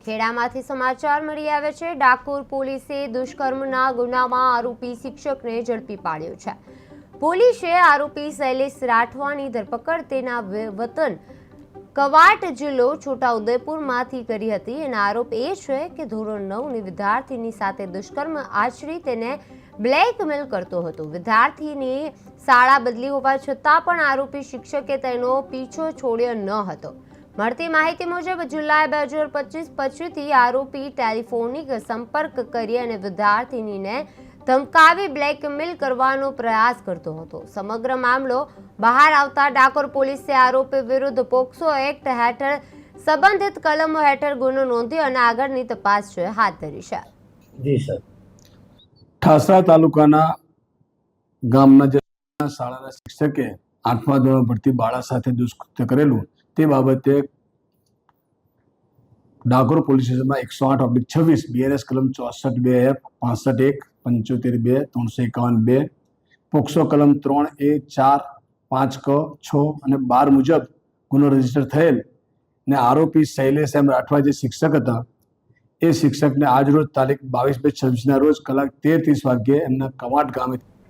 ખેડામાંથી સમાચાર મળી આવે છે। ડાકોર પોલીસે દુષ્કર્મના ગુનામાં આરોપી શિક્ષકને ઝડપી પાડ્યો છે। પોલીસે આરોપી શૈલેષ રાઠવાની ધરપકડ તેના વતન કવાટ જિલ્લો છોટાઉદેપુરમાંથી કરી હતી અને આરોપ એ છે કે ધોરણ 9ની વિદ્યાર્થીની સાથે દુષ્કર્મ આચરી તેને બ્લેકમેલ કરતો હતો। વિદ્યાર્થીની શાળા બદલી હોવા છતાં પણ આરોપી શિક્ષકે તેનો પીછો છોડ્યો ન હતો। મળતી માહિતી મુજબ જુલાઈ 2025 પછીથી આરોપી ટેલિફોનિક સંપર્ક કરી અને વિદ્યાર્થીનીને ધમકાવી બ્લેકમેલ કરવાનો પ્રયાસ કરતો હતો। સમગ્ર મામલો બહાર આવતા ડાકોર પોલીસે આરોપી વિરુદ્ધ પોક્સો એક્ટ હેઠળ સંબંધિત કલમો હેઠળ ગુનો નોંધી અને આગળની તપાસ હાથ ધરી છે। જી સર, ઠાસરા તાલુકાના ગામના જે શાળાના શિક્ષકે 8મા ધોરણ ભણતી બાળા સાથે દુષ્કૃત્ય કરેલું તે બાબતે ડાકોર પોલીસ સ્ટેશનમાં 108/26 બીએનએસ કલમ 64(2)F 65(1) 75(2) 351(2) પોક્સો કલમ 3A 4 5 6 અને 12 મુજબ ગુનો રજીસ્ટર થયેલ ને આરોપી શૈલેષ એમ રાઠવા જે શિક્ષક હતા એ શિક્ષકને આજ રોજ તારીખ 22/2/26 ના રોજ કલાક 13:30 વાગ્યે એમના કવાટ ગામે